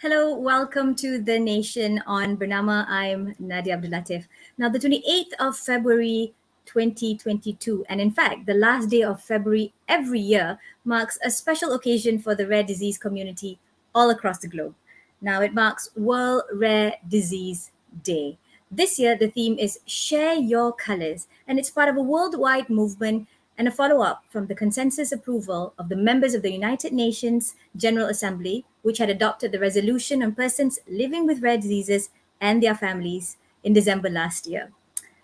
Hello, welcome to The Nation on Bernama. I'm Nadiah Abdul Latif. Now, the 28th of February 2022, and in fact, the last day of February every year, marks a special occasion for the rare disease community all across the globe. Now, it marks World Rare Disease Day. This year, the theme is Share Your Colors, and it's part of a worldwide movement and a follow up from the consensus approval of the members of the United Nations General Assembly, which had adopted the resolution on persons living with rare diseases and their families in December last year.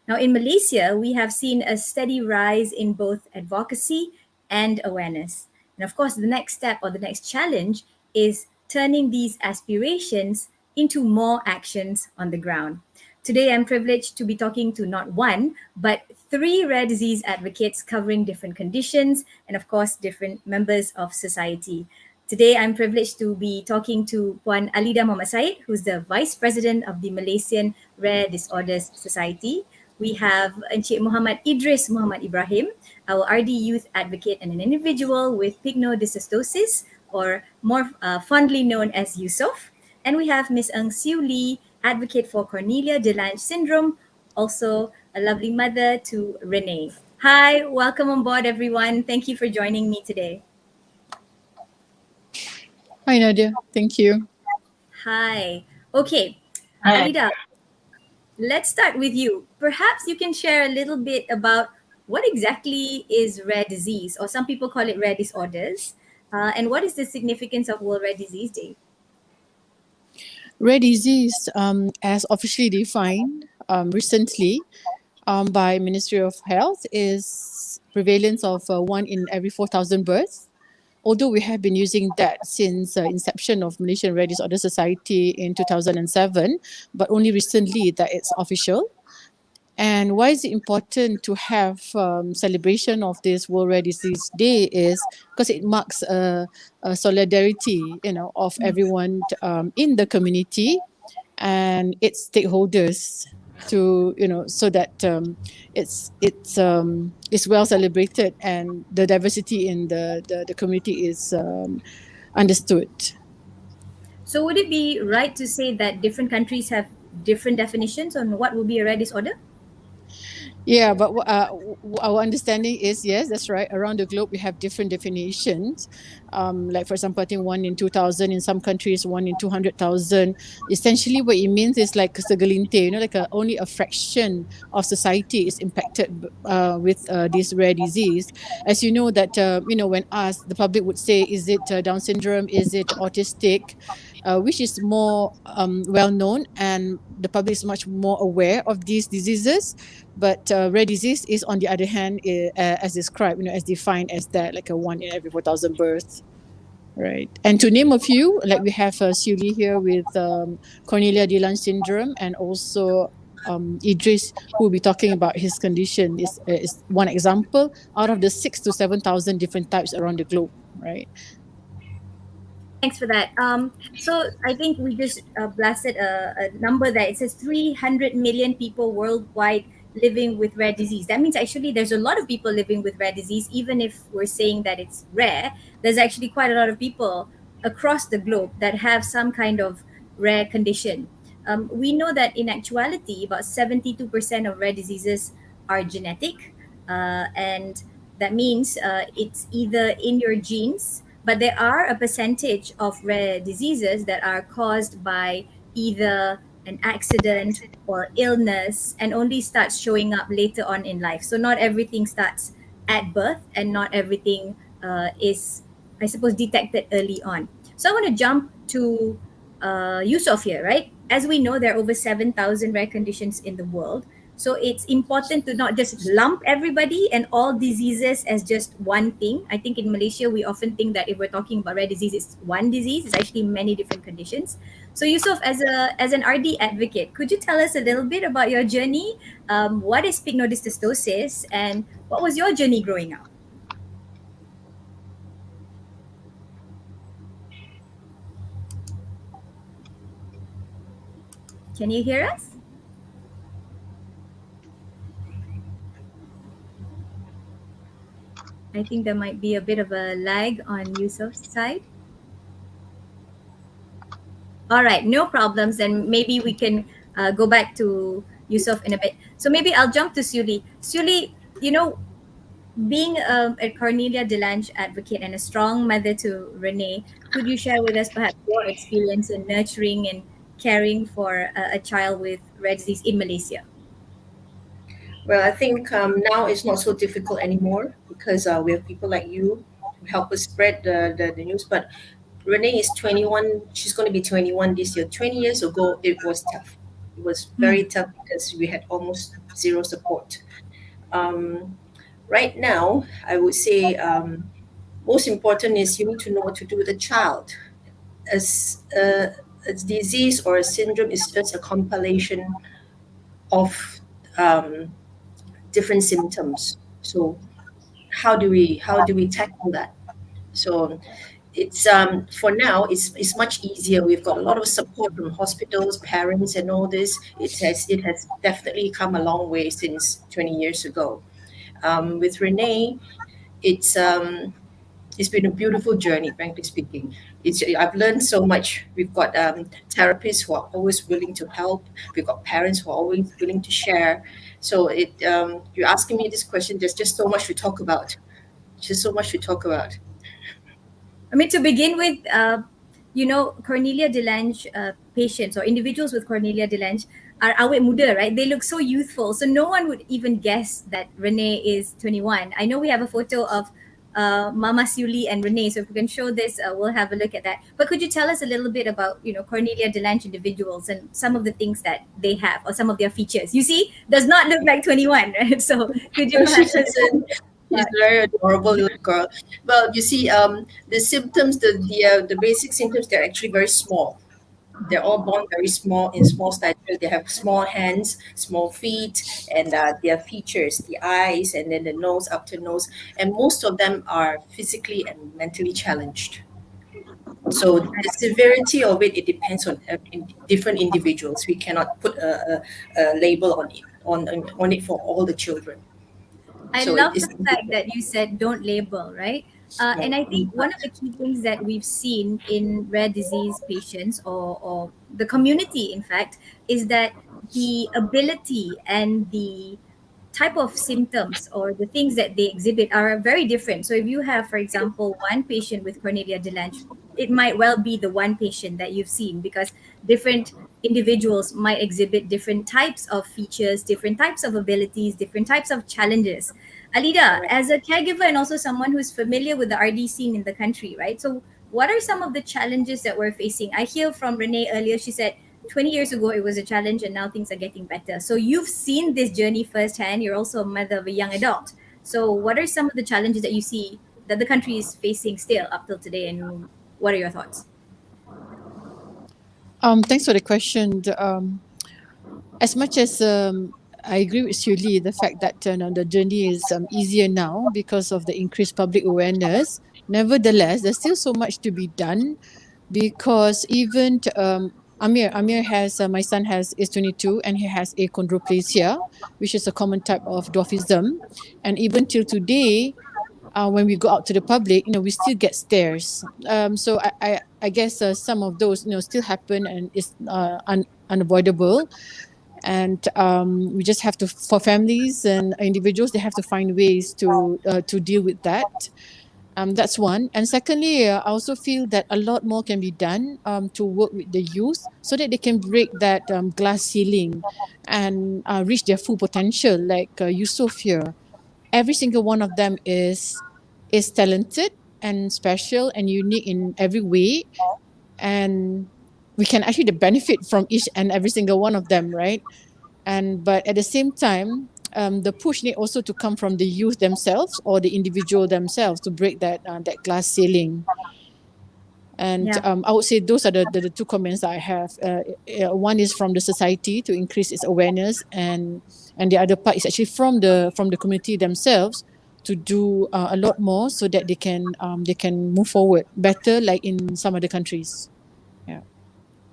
Now, in Malaysia, we have seen a steady rise in both advocacy and awareness. And of course, the next step or the next challenge is turning these aspirations into more actions on the ground. Today, I'm privileged to be talking to not one, but three rare disease advocates covering different conditions and, of course, different members of society. Today, I'm privileged to be talking to Puan ALLIDA Muhammad Said, who's the Vice President of the Malaysian Rare Disorders Society. We have Encik Muhammad IDRIS Muhammad IBRAHIM, our RD youth advocate and an individual with pycnodysostosis, or more fondly known as Yusof. And we have Ms. Ng Siu Lee, advocate for Cornelia de Lange syndrome, also a lovely mother to Renee. Hi, welcome on board, everyone. Thank you for joining me today. Hi, Nadia. Thank you. Hi. Okay, Hi. ALLIDA, let's start with you. Perhaps you can share a little bit about what exactly is rare disease, or some people call it rare disorders, and what is the significance of World Rare Disease Day? Rare disease, as officially defined recently by Ministry of Health, is prevalence of 1 in every 4,000 births. Although we have been using that since inception of Malaysian Rare Disorder Society in 2007, but only recently that it's official. And why is it important to have celebration of this World Rare Disease Day is because it marks a solidarity, of everyone in the community and its stakeholders to, so that it's well celebrated and the diversity in the community is understood. So, would it be right to say that different countries have different definitions on what would be a rare disorder? Yeah, but our understanding is, yes, that's right. Around the globe, we have different definitions. Like, for example, I think 1 in 2,000 in some countries, 1 in 200,000. Essentially, what it means is like segelintir, like only a fraction of society is impacted with this rare disease. As you know, that, when asked, the public would say, is it Down syndrome? Is it autistic? Which is more well known, and the public is much more aware of these diseases. But rare disease is, on the other hand, as described, as defined as that, like a 1 in every 4,000 births. Right. And to name a few, like we have SIEW here with Cornelia de Lange syndrome, and also Idris, who will be talking about his condition, is one example out of the 6,000 to 7,000 different types around the globe. Right. Thanks for that. So I think we just blasted a number there. It says 300 million people worldwide living with rare disease. That means actually there's a lot of people living with rare disease, even if we're saying that it's rare. There's actually quite a lot of people across the globe that have some kind of rare condition. We know that in actuality, about 72% of rare diseases are genetic, and that means it's either in your genes, but there are a percentage of rare diseases that are caused by either an accident or illness and only starts showing up later on in life. So not everything starts at birth, and not everything is, I suppose, detected early on. So I want to jump to Yusof here, right? As we know, there are over 7,000 rare conditions in the world. So it's important to not just lump everybody and all diseases as just one thing. I think in Malaysia, we often think that if we're talking about rare disease, it's one disease. It's actually many different conditions. So Yusof, as an RD advocate, could you tell us a little bit about your journey? What is pycnodysostosis, and what was your journey growing up? Can you hear us? I think there might be a bit of a lag on Yusuf's side. All right, no problems. And maybe we can go back to Yusuf in a bit. So maybe I'll jump to Suli. Suli, you know, being a Cornelia Delange advocate and a strong mother to Renee, could you share with us perhaps your experience in nurturing and caring for a child with rare disease in Malaysia? Well, I think now it's not so difficult anymore because we have people like you to help us spread the news. But Renee is 21. She's going to be 21 this year. 20 years ago, it was tough. It was very tough because we had almost zero support. Um, right now, I would say most important is you need to know what to do with the child. As a disease or a syndrome is just a compilation of um, different symptoms. So how do we tackle that? So it's for now it's much easier. We've got a lot of support from hospitals, parents, and all this. It has definitely come a long way since 20 years ago. With Renee, it's um, it's been a beautiful journey, frankly speaking. I've learned so much. We've got therapists who are always willing to help. We've got parents who are always willing to share. So you're asking me this question. There's just so much to talk about. Just so much to talk about. I mean, to begin with, Cornelia Delange patients or individuals with Cornelia Delange are awet muda, right? They look so youthful. So no one would even guess that Renee is 21. I know we have a photo of Mama Siuli and Renee. So if we can show this, we'll have a look at that. But could you tell us a little bit about, Cornelia Delange individuals and some of the things that they have or some of their features? You see, does not look like 21, right? So could you No, she perhaps... doesn't. She's a very adorable little girl. Well, you see, the symptoms, the basic symptoms, they're actually very small. They're all born very small in small stature. They have small hands, small feet, and their features, the eyes, and then the nose, up to nose, and most of them are physically and mentally challenged. So the severity of it depends on different individuals. We cannot put a label on it for all the children. I So love it's the fact that you said don't label, right? And no. I think one of the key things that we've seen in rare disease patients or the community, in fact, is that the ability and the type of symptoms or the things that they exhibit are very different. So if you have, for example, one patient with Cornelia de Lange, it might well be the one patient that you've seen because different individuals might exhibit different types of features, different types of abilities, different types of challenges. Alida, Correct. as a caregiver and also someone who's familiar with the RD scene in the country, right? So what are some of the challenges that we're facing? I hear from Renee earlier, she said 20 years ago it was a challenge and now things are getting better. So you've seen this journey firsthand. You're also a mother of a young adult. So what are some of the challenges that you see that the country is facing still up till today, and what are your thoughts? Thanks for the question. As much as I agree with Shuli, the fact that the journey is easier now because of the increased public awareness. Nevertheless, there's still so much to be done because even Amir has my son is 22 and he has achondroplasia, which is a common type of dwarfism, and even till today, when we go out to the public, we still get stares. So I guess some of those still happen and it's unavoidable, and we just have to, for families and individuals, they have to find ways to deal with that. That's one. And secondly, I also feel that a lot more can be done to work with the youth so that they can break that glass ceiling and reach their full potential. Like Yusuf here, every single one of them is talented and special and unique in every way, and we can actually benefit from each and every single one of them, right? And but at the same time, the push need also to come from the youth themselves or the individual themselves to break that glass ceiling. And Yeah. I would say those are the two comments that I have. One is from the society to increase its awareness, and the other part is actually from the community themselves to do a lot more so that they can move forward better, like in some other countries. Yeah.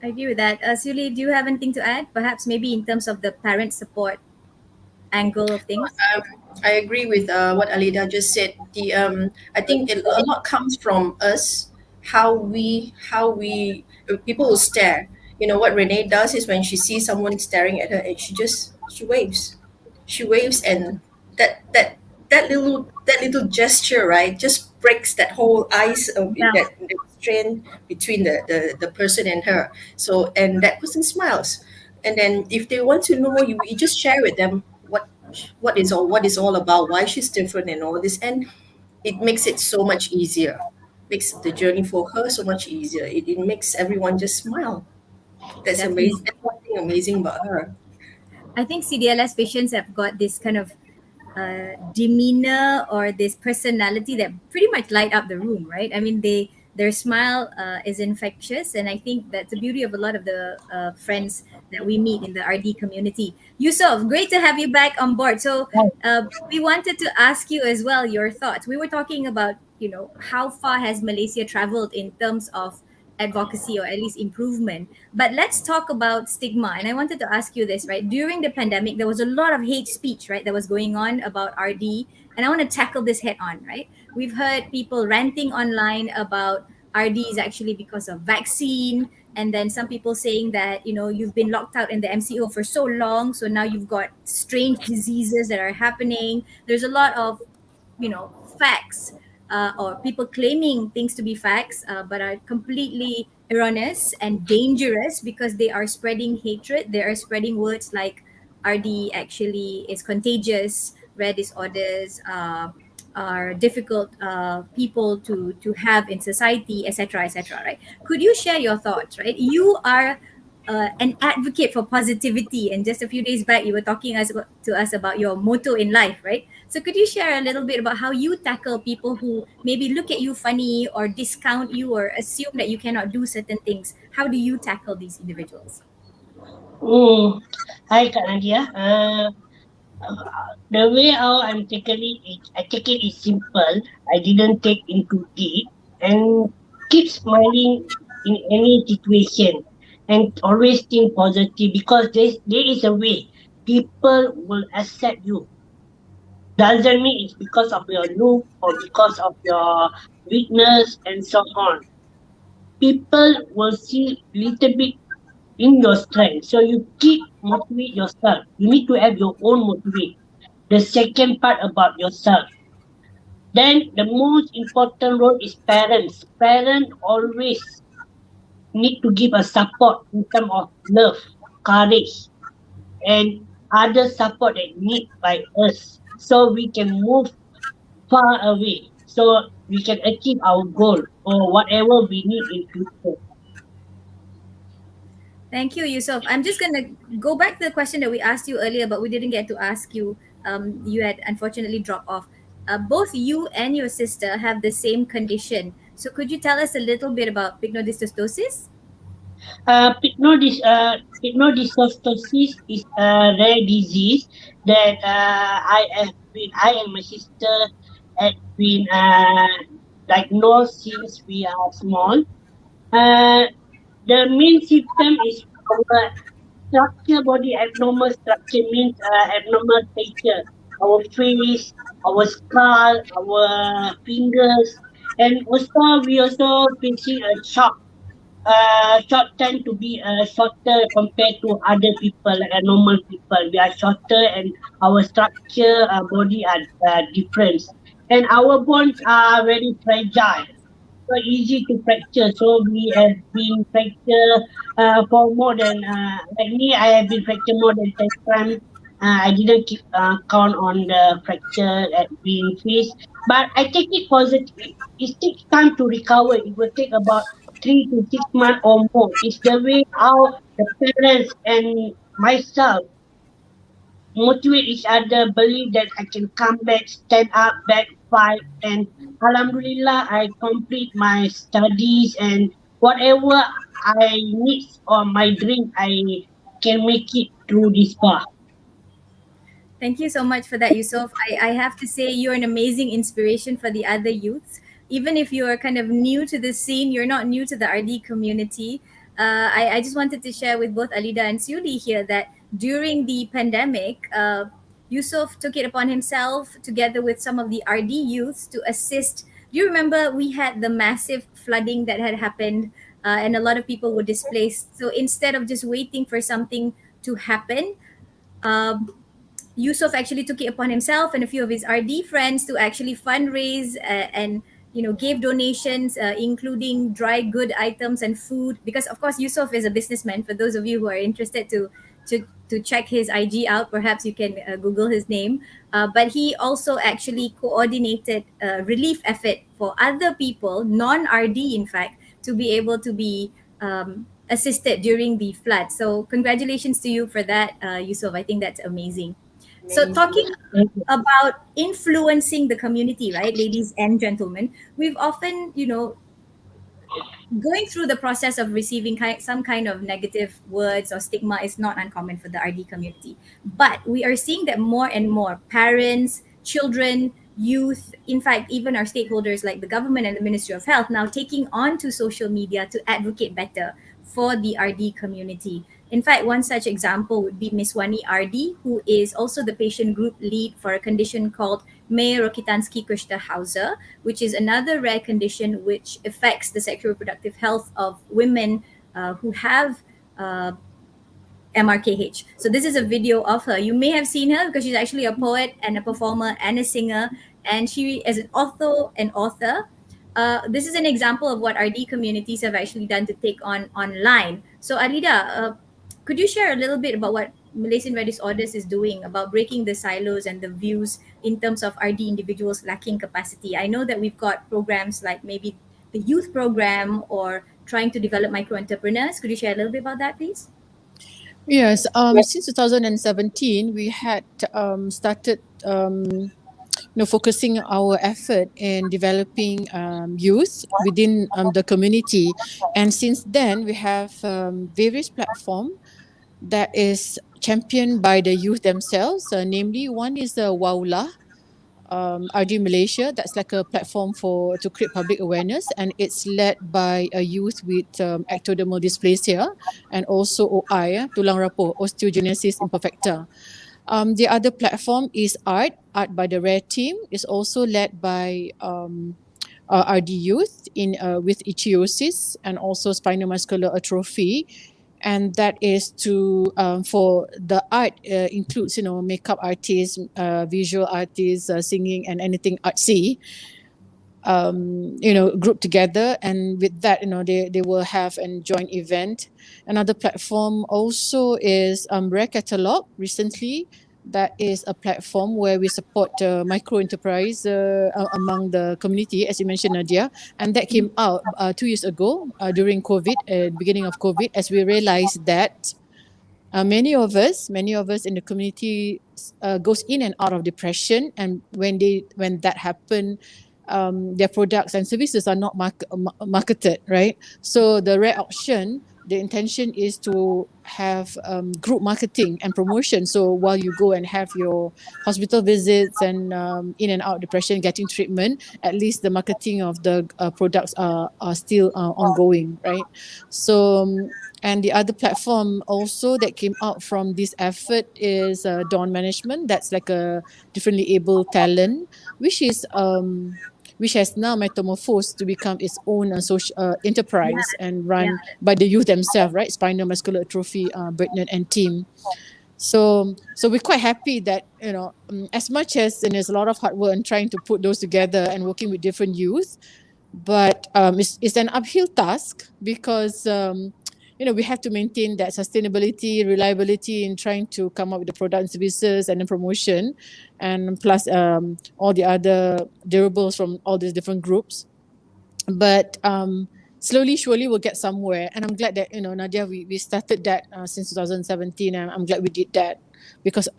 I agree with that. Suli, do you have anything to add? Perhaps maybe in terms of the parent support angle of things? I agree with what Alida just said. I think a lot comes from us. How we people will stare. You know what Renee does is when she sees someone staring at her, and she waves, and that little gesture, right, just breaks that whole ice of Yeah, that strain between the person and her. So and that person smiles, and then if they want to know more, you just share with them what is all about, why she's different and all this, and it makes it so much easier, makes the journey for her so much easier. It makes everyone just smile. That's definitely. amazing. That's one thing amazing about her. I think CDLS patients have got this kind of demeanor or this personality that pretty much light up the room, right? I mean, their smile is infectious, and I think that's the beauty of a lot of the friends that we meet in the RD community. Yusuf, great to have you back on board. So we wanted to ask you as well your thoughts. We were talking about, how far has Malaysia traveled in terms of advocacy or at least improvement. But let's talk about stigma. And I wanted to ask you this, right? During the pandemic, there was a lot of hate speech, right, that was going on about RD. And I want to tackle this head on, right? We've heard people ranting online about RD is actually because of vaccine. And then some people saying that, you've been locked out in the MCO for so long. So now you've got strange diseases that are happening. There's a lot of facts or people claiming things to be facts but are completely erroneous and dangerous because they are spreading hatred. They are spreading words like RD actually is contagious, rare disorders are difficult people to have in society, etc., etc. Right? Could you share your thoughts? Right, you are an advocate for positivity, and just a few days back you were talking to us about your motto in life, right? So could you share a little bit about how you tackle people who maybe look at you funny or discount you or assume that you cannot do certain things? How do you tackle these individuals? Mm. Hi, Kak Nadia. The way how I'm taking it, I take it is simple. I didn't take into deep and keep smiling in any situation and always think positive because there is a way people will accept you. Doesn't mean it's because of your look or because of your weakness and so on. People will see little bit in your strength. So you keep motivate yourself. You need to have your own motivate. The second part about yourself. Then the most important role is parents. Parents always need to give a support in terms of love, courage, and other support that need by us. So we can move far away. So we can achieve our goal or whatever we need in future. Thank you, Yusuf. I'm just going to go back to the question that we asked you earlier, but we didn't get to ask you. You had unfortunately dropped off. Both you and your sister have the same condition. So could you tell us a little bit about pycnodysostosис? Pycnodysostosис is a rare disease that I and my sister have been diagnosed since we are small. Uh, the main symptom is our structure, body abnormal structure means abnormal feature. Our face, our skull, our fingers, and also we also facing a shock short tend to be shorter compared to other people, like normal people. We are shorter and our structure, body are different. And our bones are very fragile, so easy to fracture. So we have been fractured for more than, like me, I have been fractured more than 10 times. I didn't keep count on the fracture at being faced. But I take it positive. It takes time to recover. It will take about 3 to 6 months or more. It's the way how the parents and myself motivate each other, believe that I can come back, stand up, back, fight, and Alhamdulillah, I complete my studies and whatever I need or my dream, I can make it through this path. Thank you so much for that, Yusuf. I have to say you're an amazing inspiration for the other youths. Even if you are kind of new to the scene, you're not new to the RD community. I just wanted to share with both Alida and Siuli here that during the pandemic, Yusuf took it upon himself, together with some of the RD youths, to assist. Do you remember we had the massive flooding that had happened and a lot of people were displaced. So instead of just waiting for something to happen, um, Yusuf actually took it upon himself and a few of his RD friends to actually fundraise and gave donations, including dry good items and food. Because of course Yusuf is a businessman. For those of you who are interested to check his IG out, perhaps you can Google his name. But he also actually coordinated a relief effort for other people, non-RD in fact, to be able to be assisted during the flood. So congratulations to you for that, Yusuf. I think that's amazing. So Amazing. talking about influencing the community, right, ladies and gentlemen, we've often, going through the process of receiving some kind of negative words or stigma is not uncommon for the RD community. But we are seeing that more and more parents, children, youth, in fact, even our stakeholders like the government and the Ministry of Health now taking on to social media to advocate better for the RD community. In fact, one such example would be Miss Wani RD, who is also the patient group lead for a condition called May-Rokitansky-Kushta-Hauser, which is another rare condition which affects the sexual reproductive health of women who have MRKH. So this is a video of her. You may have seen her because she's actually a poet and a performer and a singer, and she is an author. This is an example of what RD communities have actually done to take on online. So ALLIDA, could you share a little bit about what Malaysian Red Disorders is doing about breaking the silos and the views in terms of RD individuals lacking capacity? I know that we've got programs like maybe the youth program or trying to develop micro entrepreneurs. Could you share a little bit about that, please? Yes, since 2017, we had started focusing our effort in developing youth within the community. And since then, we have various platforms that is championed by the youth themselves. Namely, one is the WAULA, RD Malaysia. That's like a platform to create public awareness, and it's led by a youth with ectodermal dysplasia and also OI, tulang rapuh, osteogenesis imperfecta. The other platform is Art by the Rare Team. Is also led by RD youth with ichthyosis and also spinal muscular atrophy. And that is for the art includes makeup artists, visual artists, singing and anything artsy, grouped together, and with that they will have a joint event. Another platform also is Rare Catalog recently. That is a platform where we support micro enterprise among the community, as you mentioned, Nadiah. And that came out 2 years ago during COVID, beginning of COVID, as we realized that many of us in the community goes in and out of depression, and when that happen, their products and services are not marketed, right? So the Rare Auction, the intention is to have group marketing and promotion. So while you go and have your hospital visits and in and out depression, getting treatment, at least the marketing of the products are still ongoing, right? So and the other platform also that came out from this effort is Dawn Management. That's like a differently able talent, which has now metamorphosed to become its own social enterprise and run by the youth themselves, right? Spinal muscular atrophy, Britnett and team. So we're quite happy that as much as there's a lot of hard work and trying to put those together and working with different youth, but it's an uphill task because we have to maintain that sustainability, reliability in trying to come up with the product and services and then promotion, and plus all the other durables from all these different groups. But slowly, surely we'll get somewhere. And I'm glad that, Nadiah, we started that since 2017, and I'm glad we did that because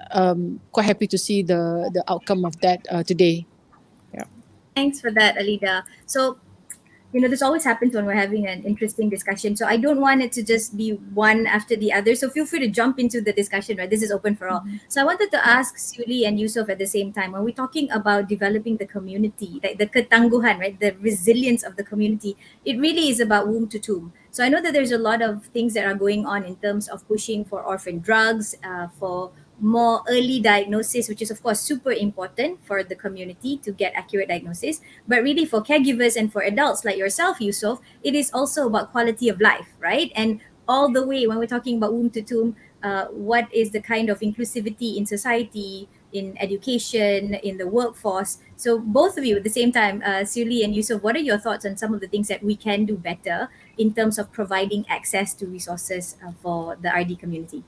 quite happy to see the outcome of that today. Yeah. Thanks for that, ALLIDA. So, this always happens when we're having an interesting discussion. So I don't want it to just be one after the other. So feel free to jump into the discussion, right? This is open for all. So I wanted to ask SIEW and Yusuf at the same time, when we're talking about developing the community, like the ketangguhan, right? The resilience of the community, it really is about womb to tomb. So I know that there's a lot of things that are going on in terms of pushing for orphan drugs, for more early diagnosis, which is of course super important for the community to get accurate diagnosis. But really for caregivers and for adults like yourself, Yusuf, it is also about quality of life, right? And all the way when we're talking about womb to tomb, what is the kind of inclusivity in society, in education, in the workforce. So both of you at the same time, Suli and Yusuf, what are your thoughts on some of the things that we can do better in terms of providing access to resources for the RD community?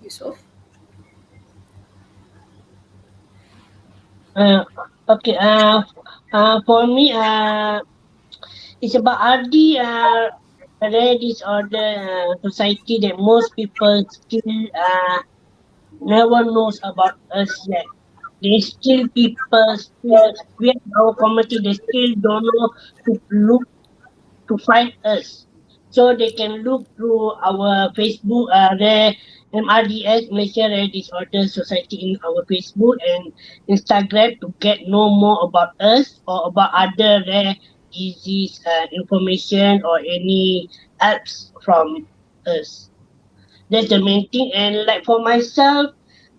Yusof? Uh, okay. For me, it's about RD, rare disorder society that most people still never knows about us yet. There's still people still we in our community they still don't know to look to find us. So they can look through our Facebook, rare MRDS Malaysia Rare Disorder Society in our Facebook and Instagram to get know more about us or about other rare disease information or any apps from us. That's the main thing. And like for myself,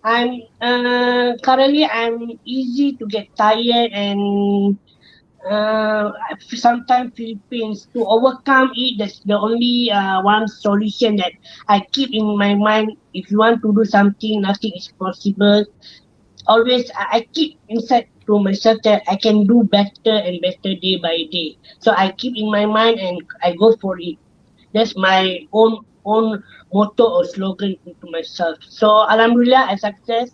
I'm currently I'm easy to get tired and sometimes feel pains. To overcome it, that's the only one solution that I keep in my mind. If you want to do something, nothing is possible. Always, I keep inside to myself that I can do better and better day by day. So I keep in my mind and I go for it. That's my own motto or slogan to myself. So Alhamdulillah, I success.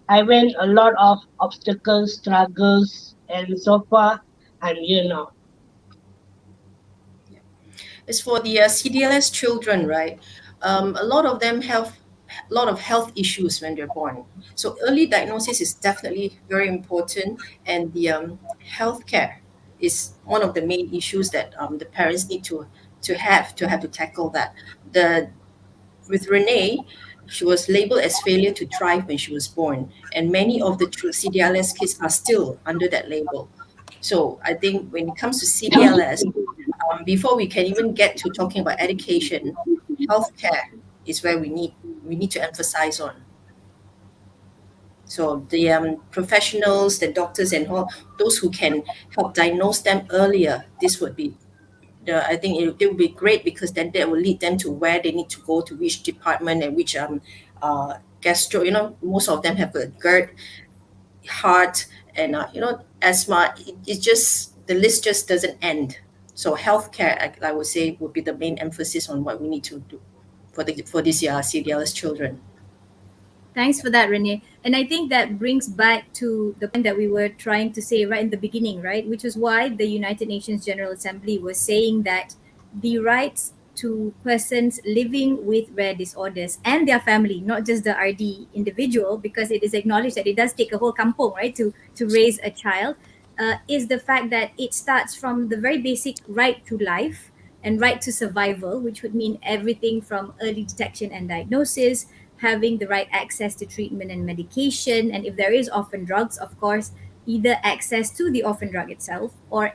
I went a lot of obstacles, struggles, and so far I'm here now. As for the CdLS children, right? A lot of them have a lot of health issues when they're born. So early diagnosis is definitely very important, and the healthcare is one of the main issues that the parents need to tackle that. The With Renee, she was labeled as failure to thrive when she was born, and many of the CdLS kids are still under that label. So I think when it comes to CdLS, before we can even get to talking about education, healthcare is where we need to emphasize on. So the professionals, the doctors, and all those who can help diagnose them earlier, this would be I think it would be great because then that will lead them to where they need to go to which department and which gastro. Most of them have a GERD, heart, and asthma. It just the list just doesn't end. So healthcare, I would say, would be the main emphasis on what we need to do for these CdLS children. Thanks for that, Renee. And I think that brings back to the point that we were trying to say right in the beginning, right? Which is why the United Nations General Assembly was saying that the rights to persons living with rare disorders and their family, not just the RD individual, because it is acknowledged that it does take a whole kampong, right, to raise a child, is the fact that it starts from the very basic right to life and right to survival, which would mean everything from early detection and diagnosis, having the right access to treatment and medication, and if there is orphan drugs, of course, either access to the orphan drug itself or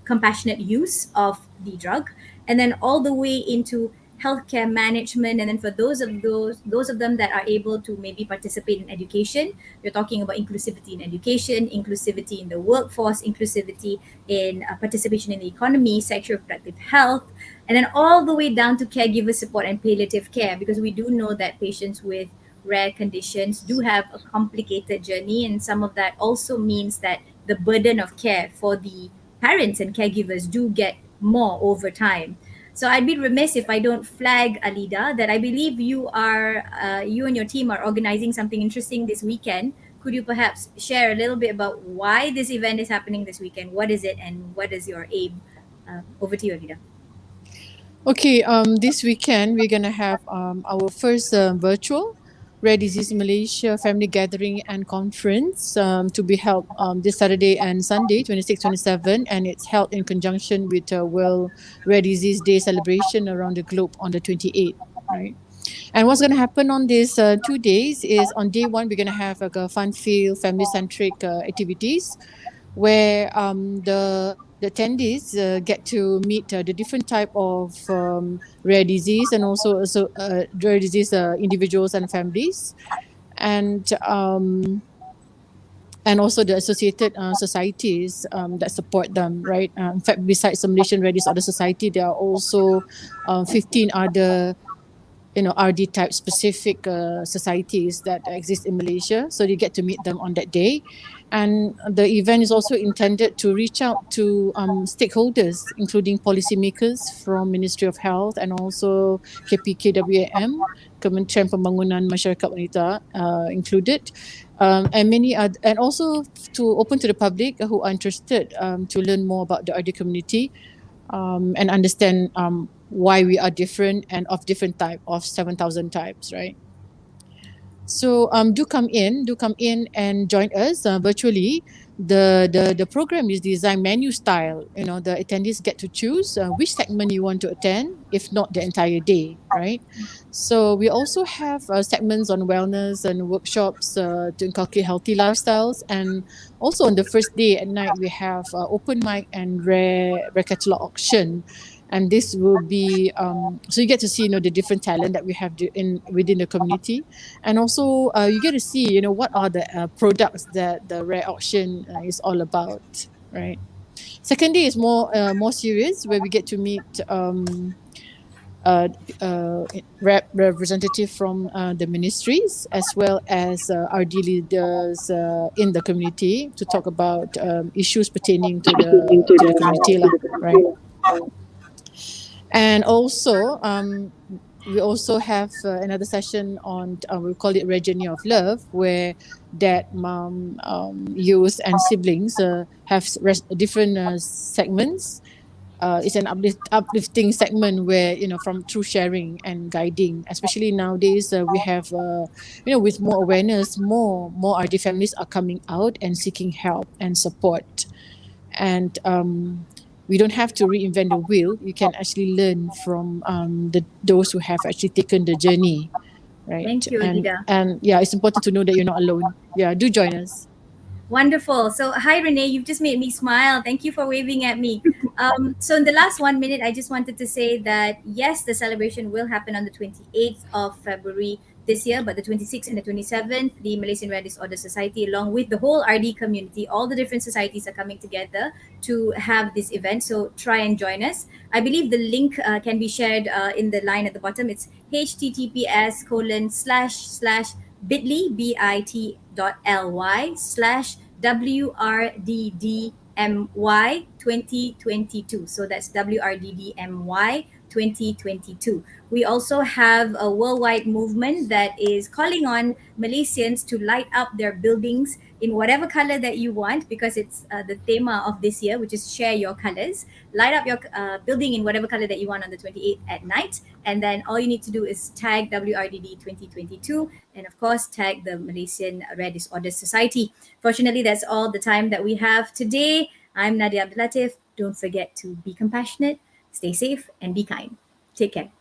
compassionate use of the drug, and then all the way into healthcare management. And then for those of them that are able to maybe participate in education, you're talking about inclusivity in education, inclusivity in the workforce, inclusivity in participation in the economy, sexual reproductive health, and then all the way down to caregiver support and palliative care, because we do know that patients with rare conditions do have a complicated journey, and some of that also means that the burden of care for the parents and caregivers do get more over time. So I'd be remiss if I don't flag, ALLIDA, that I believe you and your team are organizing something interesting this weekend. Could you perhaps share a little bit about why this event is happening this weekend? What is it, and what is your aim? Over to you, ALLIDA. Okay, this weekend we're gonna have our first virtual Rare Disease Malaysia Family Gathering and Conference to be held this Saturday and Sunday, 26, 27, and it's held in conjunction with World Rare Disease Day celebration around the globe on the 28th, right? And what's going to happen on these 2 days is on day one, we're going to have like a fun-filled, family-centric activities where the the attendees get to meet the different type of rare disease and also rare disease individuals and families, and also the associated societies that support them, right? In fact, besides the Malaysian Rare Disorder Society, there are also 15 other RD type specific societies that exist in Malaysia. So you get to meet them on that day. And the event is also intended to reach out to stakeholders, including policymakers from Ministry of Health and also KPKWAM, Kementerian Pembangunan Masyarakat Wanita included, and many other, and also to open to the public who are interested to learn more about the RD community and understand why we are different and of different type of 7,000 types, right? So do come in and join us virtually. The program is designed menu style. The attendees get to choose which segment you want to attend, if not the entire day, right? So we also have segments on wellness and workshops to inculcate healthy lifestyles, and also on the first day at night we have open mic and rare catalog auction. And this will be so you get to see the different talent that we have within the community, and also you get to see what are the products that the rare auction is all about, right? Second day is more serious, where we get to meet representative from the ministries as well as RD leaders in the community to talk about issues pertaining to the community lah, right? And also, we also have another session on, we call it Rare Journey of Love, where dad, mom, youth and siblings have different segments. It's an uplifting segment where, from through sharing and guiding, especially nowadays we have, with more awareness, more RD families are coming out and seeking help and support. And we don't have to reinvent the wheel. You can actually learn from those who have actually taken the journey, right? Thank you, Adida. And yeah, it's important to know that you're not alone. Yeah, do join us. Wonderful. So, hi, Renee. You've just made me smile. Thank you for waving at me. So, in the last 1 minute, I just wanted to say that yes, the celebration will happen on the 28th of February this year, but the 26th and the 27th, the Malaysian Rare Disorder Society, along with the whole RD community, all the different societies are coming together to have this event. So, try and join us. I believe the link can be shared in the line at the bottom. It's https://bit.ly/WRDDMY 2022. So that's WRDDMY 2022. We also have a worldwide movement that is calling on Malaysians to light up their buildings in whatever color that you want, because it's the theme of this year, which is share your colors. Light up your building in whatever color that you want on the 28th at night, and then all you need to do is tag WRDD 2022 and of course tag the Malaysian Rare Disorder Society. Fortunately, that's all the time that we have today. I'm Nadiah Abdul Latif. Don't forget to be compassionate, stay safe, and be kind. Take care.